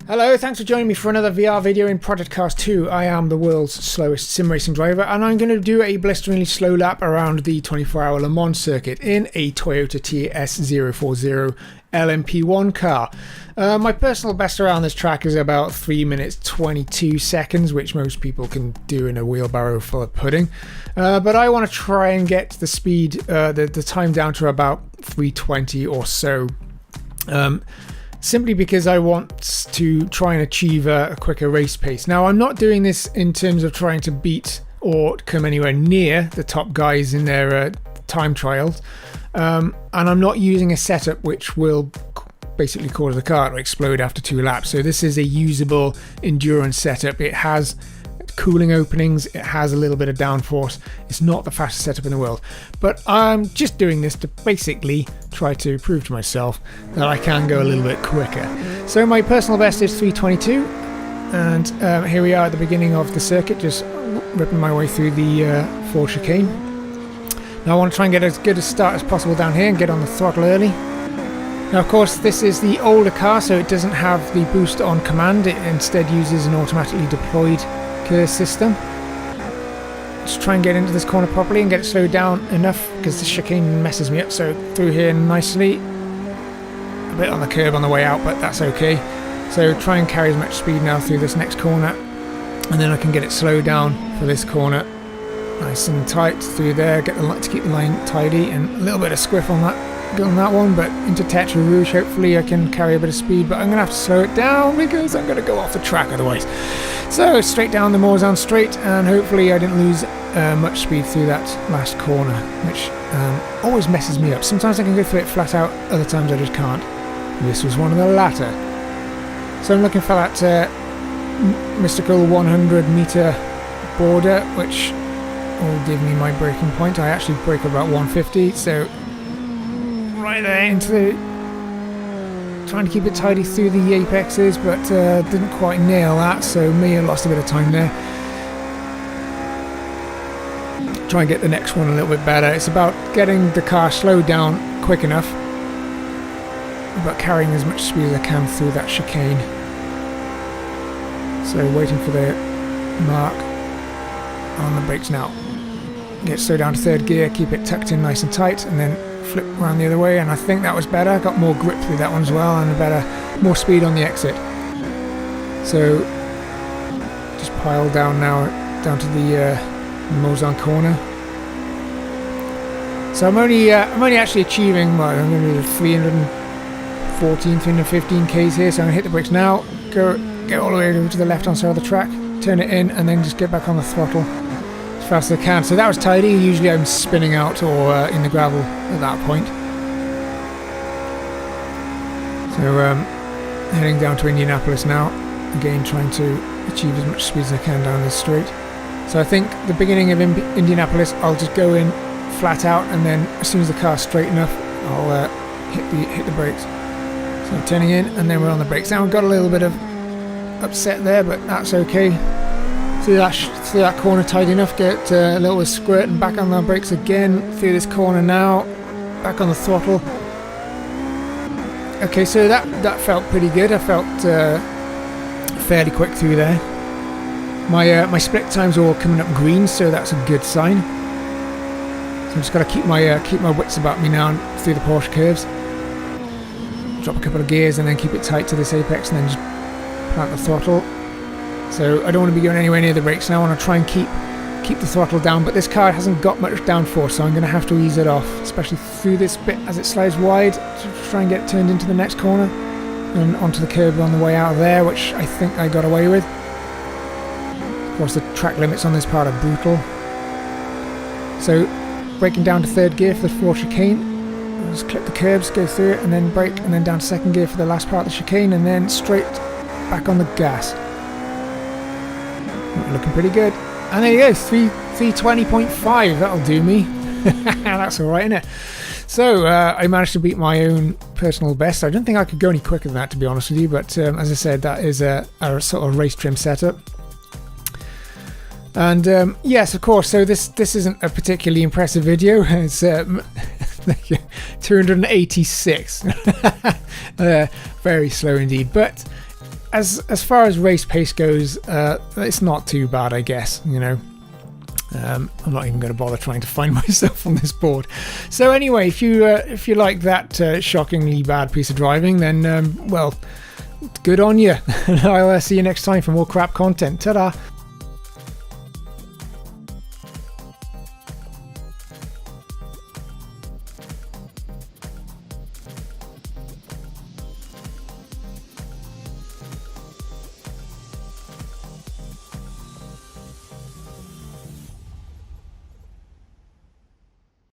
Hello, thanks for joining me for another VR video in Project Cars 2. I am the world's slowest sim racing driver, and I'm going to do a blisteringly slow lap around the 24-hour Le Mans circuit in a Toyota TS040 LMP1 car. My personal best around this track is about 3 minutes 22 seconds, which most people can do in a wheelbarrow full of pudding. But I want to try and get the speed, the time down to about 3:20 or so. Simply because I want to try and achieve a quicker race pace. Now, I'm not doing this in terms of trying to beat or come anywhere near the top guys in their time trials, and I'm not using a setup which will basically cause the car to explode after 2 laps. So this is a usable endurance setup. It has cooling openings, it has a little bit of downforce. It's not the fastest setup in the world, but I'm just doing this to basically try to prove to myself that I can go a little bit quicker. So my personal best is 3:22, and here we are at the beginning of the circuit, just ripping my way through the Ford chicane. Now I want to try and get as good a start as possible down here and get on the throttle early. Now, of course, this is the older car, so it doesn't have the boost on command. It instead uses an automatically deployed curse system. Just try and get into this corner properly and get it slowed down enough, because the chicane messes me up. So through here nicely, a bit on the curb on the way out, but that's okay. So try and carry as much speed now through this next corner, and then I can get it slowed down for this corner, nice and tight through there. Get the to keep the line tidy, and a little bit of squiff on that one, but into Tetra Rouge hopefully I can carry a bit of speed, but I'm gonna have to slow it down because I'm gonna go off the track otherwise. So straight down the Morzan Straight, and hopefully I didn't lose much speed through that last corner, which always messes me up. Sometimes I can go through it flat out, other times I just can't. This was one of the latter. So I'm looking for that mystical 100-meter border, which will give me my braking point. I actually brake about 150, so right there into the, trying to keep it tidy through the apexes, but didn't quite nail that, so may have lost a bit of time there. Try and get the next one a little bit better. It's about getting the car slowed down quick enough, but carrying as much speed as I can through that chicane. So waiting for the mark on the brakes now. Get slowed down to 3rd gear, keep it tucked in nice and tight, and then flip around the other way, and I think that was better. Got more grip through that one as well, and more speed on the exit. So just pile down now, down to the Morzan corner. So I'm only actually achieving, well, I'm going to do 314, 315 k's here. So I'm going to hit the brakes now, get all the way over to the left hand side of the track, turn it in, and then just get back on the throttle as fast as I can. So that was tidy. Usually I'm spinning out or in the gravel at that point. So heading down to Indianapolis now, again trying to achieve as much speed as I can down this straight. So I think the beginning of Indianapolis I'll just go in flat out, and then as soon as the car's straight enough I'll hit the brakes. So turning in, and then we're on the brakes. Now I've got a little bit of upset there, but that's okay. Through that corner tight enough, get a little squirt and back on the brakes again through this corner now, back on the throttle. Okay, so that felt pretty good. I felt fairly quick through there. My split times are all coming up green, so that's a good sign. So I'm just got to keep my wits about me now through the Porsche curves. Drop a couple of gears and then keep it tight to this apex, and then just plant the throttle. So I don't want to be going anywhere near the brakes now. I want to try and keep the throttle down, but this car hasn't got much downforce, so I'm going to have to ease it off, especially through this bit as it slides wide, to try and get turned into the next corner and onto the curb on the way out of there, which I think I got away with. Of course, the track limits on this part are brutal. So braking down to 3rd gear for the Ford chicane. I'll just clip the curbs, go through it, and then brake, and then down to 2nd gear for the last part of the chicane, and then straight back on the gas. Looking pretty good. And there you go, 320.5, that'll do me. That's alright, isn't it? So I managed to beat my own personal best. I don't think I could go any quicker than that, to be honest with you, but as I said, that is a sort of race trim setup. And yes, of course, so this isn't a particularly impressive video. It's 286. Very slow indeed. But as far as race pace goes, it's not too bad, I guess. You know, I'm not even going to bother trying to find myself on this board. So anyway, if you like that shockingly bad piece of driving, then well, good on you. And I'll see you next time for more crap content. Ta-da!